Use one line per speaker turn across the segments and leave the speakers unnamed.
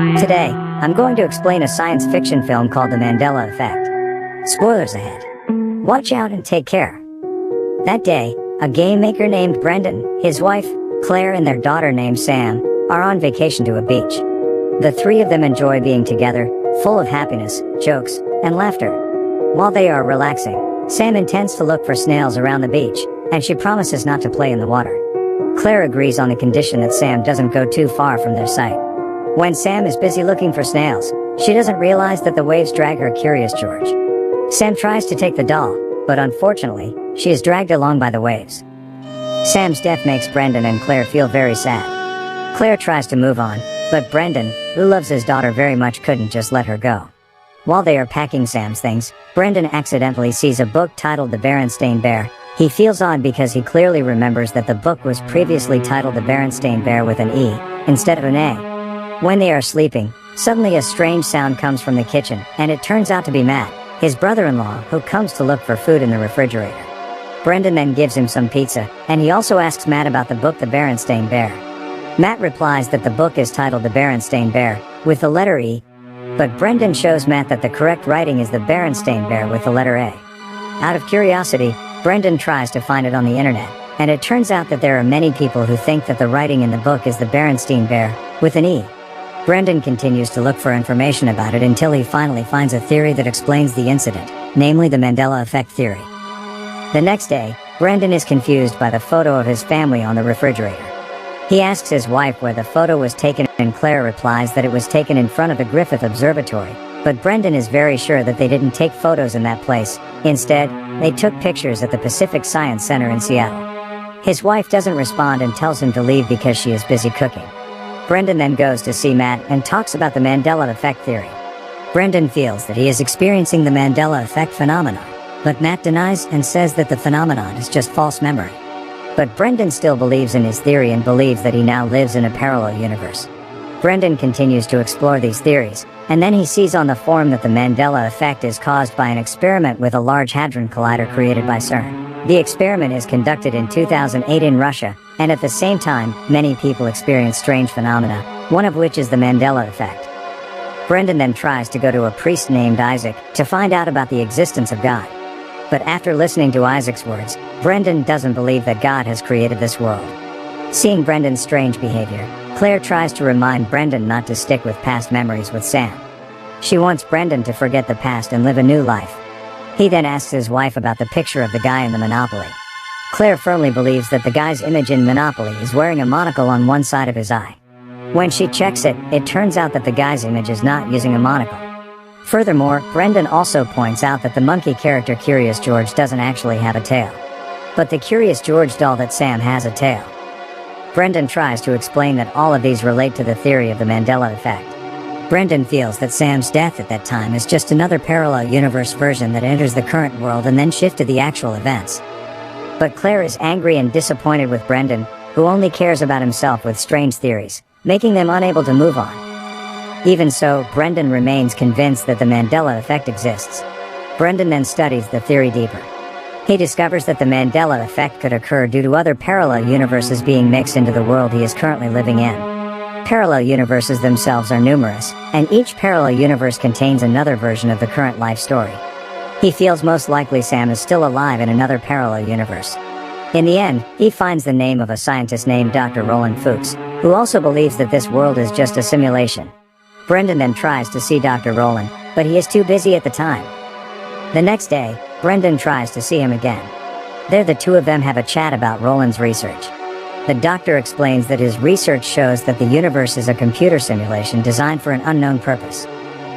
Today, I'm going to explain a science fiction film called The Mandela Effect. Spoilers ahead. Watch out and take care. That day, a game maker named Brendan, his wife, Claire, and their daughter named Sam are on vacation to a beach. The three of them enjoy being together, full of happiness, jokes, and laughter. While they are relaxing, Sam intends to look for snails around the beach, and she promises not to play in the water. Claire agrees on the condition that Sam doesn't go too far from their sight. When Sam is busy looking for snails, she doesn't realize that the waves drag her Curious George. Sam tries to take the doll, but unfortunately, she is dragged along by the waves. Sam's death makes Brendan and Claire feel very sad. Claire tries to move on, but Brendan, who loves his daughter very much, couldn't just let her go. While they are packing Sam's things, Brendan accidentally sees a book titled The Berenstain Bear. He feels odd because he clearly remembers that the book was previously titled The Berenstain Bear with an E, instead of an A. When they are sleeping, suddenly a strange sound comes from the kitchen, and it turns out to be Matt, his brother-in-law, who comes to look for food in the refrigerator. Brendan then gives him some pizza, and he also asks Matt about the book The Berenstain Bear. Matt replies that the book is titled The Berenstain Bear, with the letter E, but Brendan shows Matt that the correct writing is The Berenstain Bear with the letter A. Out of curiosity, Brendan tries to find it on the internet, and it turns out that there are many people who think that the writing in the book is The Berenstain Bear, with an E. Brendan continues to look for information about it until he finally finds a theory that explains the incident, namely the Mandela Effect theory. The next day, Brendan is confused by the photo of his family on the refrigerator. He asks his wife where the photo was taken, and Claire replies that it was taken in front of the Griffith Observatory, but Brendan is very sure that they didn't take photos in that place. Instead, they took pictures at the Pacific Science Center in Seattle. His wife doesn't respond and tells him to leave because she is busy cooking. Brendan then goes to see Matt and talks about the Mandela Effect theory. Brendan feels that he is experiencing the Mandela Effect phenomenon, but Matt denies and says that the phenomenon is just false memory. But Brendan still believes in his theory and believes that he now lives in a parallel universe. Brendan continues to explore these theories, and then he sees on the forum that the Mandela Effect is caused by an experiment with a Large Hadron Collider created by CERN. The experiment is conducted in 2008 in Russia, and at the same time, many people experience strange phenomena, one of which is the Mandela Effect. Brendan then tries to go to a priest named Isaac to find out about the existence of God. But after listening to Isaac's words, Brendan doesn't believe that God has created this world. Seeing Brendan's strange behavior, Claire tries to remind Brendan not to stick with past memories with Sam. She wants Brendan to forget the past and live a new life. He then asks his wife about the picture of the guy in the Monopoly. Claire firmly believes that the guy's image in Monopoly is wearing a monocle on one side of his eye. When she checks it, it turns out that the guy's image is not using a monocle. Furthermore, Brendan also points out that the monkey character Curious George doesn't actually have a tail. But the Curious George doll that Sam has a tail. Brendan tries to explain that all of these relate to the theory of the Mandela Effect. Brendan feels that Sam's death at that time is just another parallel universe version that enters the current world and then shifts to the actual events. But Claire is angry and disappointed with Brendan, who only cares about himself with strange theories, making them unable to move on. Even so, Brendan remains convinced that the Mandela Effect exists. Brendan then studies the theory deeper. He discovers that the Mandela Effect could occur due to other parallel universes being mixed into the world he is currently living in. Parallel universes themselves are numerous, and each parallel universe contains another version of the current life story. He feels most likely Sam is still alive in another parallel universe. In the end, he finds the name of a scientist named Dr. Roland Fuchs, who also believes that this world is just a simulation. Brendan then tries to see Dr. Roland, but he is too busy at the time. The next day, Brendan tries to see him again. There the two of them have a chat about Roland's research. The doctor explains that his research shows that the universe is a computer simulation designed for an unknown purpose.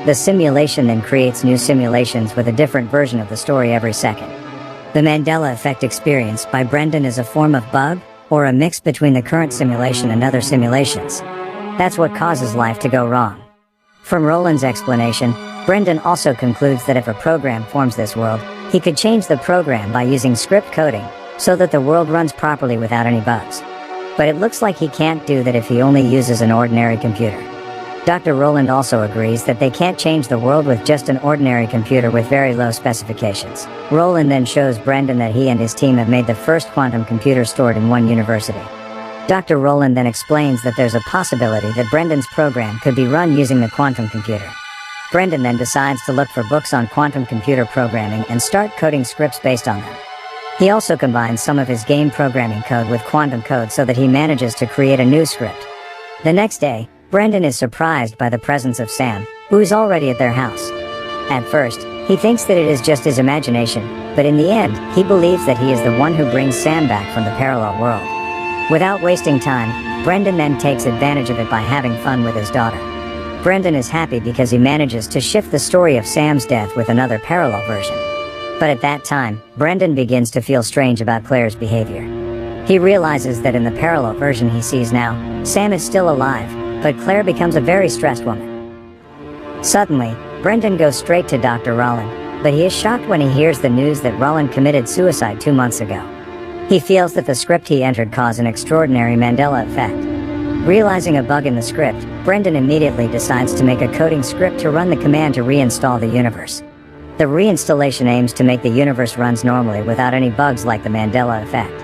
The simulation then creates new simulations with a different version of the story every second. The Mandela Effect experienced by Brendan is a form of bug, or a mix between the current simulation and other simulations. That's what causes life to go wrong. From Roland's explanation, Brendan also concludes that if a program forms this world, he could change the program by using script coding, so that the world runs properly without any bugs. But it looks like he can't do that if he only uses an ordinary computer. Dr. Roland also agrees that they can't change the world with just an ordinary computer with very low specifications. Roland then shows Brendan that he and his team have made the first quantum computer stored in one university. Dr. Rowland then explains that there's a possibility that Brendan's program could be run using the quantum computer. Brendan then decides to look for books on quantum computer programming and start coding scripts based on them. He also combines some of his game programming code with quantum code so that he manages to create a new script. The next day, Brendan is surprised by the presence of Sam, who is already at their house. At first, he thinks that it is just his imagination, but in the end, he believes that he is the one who brings Sam back from the parallel world. Without wasting time, Brendan then takes advantage of it by having fun with his daughter. Brendan is happy because he manages to shift the story of Sam's death with another parallel version. But at that time, Brendan begins to feel strange about Claire's behavior. He realizes that in the parallel version he sees now, Sam is still alive, but Claire becomes a very stressed woman. Suddenly, Brendan goes straight to Dr. Rowland, but he is shocked when he hears the news that Rowland committed suicide 2 months ago. He feels that the script he entered caused an extraordinary Mandela effect. Realizing a bug in the script, Brendan immediately decides to make a coding script to run the command to reinstall the universe. The reinstallation aims to make the universe runs normally without any bugs like the Mandela effect.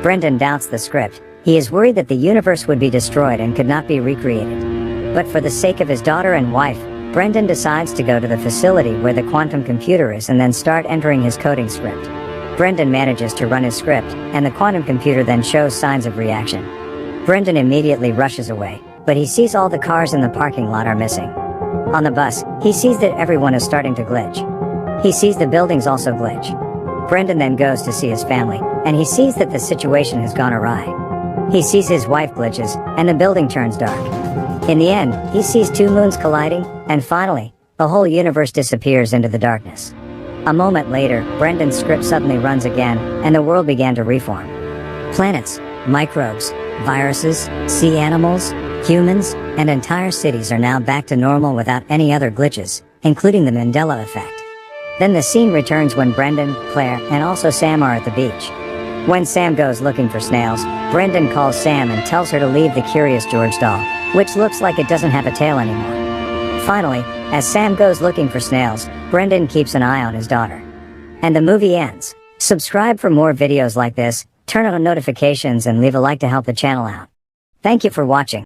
Brendan doubts the script. He is worried that the universe would be destroyed and could not be recreated. But for the sake of his daughter and wife, Brendan decides to go to the facility where the quantum computer is and then start entering his coding script. Brendan manages to run his script, and the quantum computer then shows signs of reaction. Brendan immediately rushes away, but he sees all the cars in the parking lot are missing. On the bus, he sees that everyone is starting to glitch. He sees the buildings also glitch. Brendan then goes to see his family, and he sees that the situation has gone awry. He sees his wife glitches, and the building turns dark. In the end, he sees 2 moons colliding, and finally, the whole universe disappears into the darkness. A moment later, Brendan's script suddenly runs again, and the world began to reform. Planets, microbes, viruses, sea animals, humans, and entire cities are now back to normal without any other glitches, including the Mandela effect. Then the scene returns when Brendan, Claire, and also Sam are at the beach. When Sam goes looking for snails, Brendan calls Sam and tells her to leave the Curious George doll, which looks like it doesn't have a tail anymore. Finally, as Sam goes looking for snails, Brendan keeps an eye on his daughter. And the movie ends. Subscribe for more videos like this, turn on notifications and leave a like to help the channel out. Thank you for watching.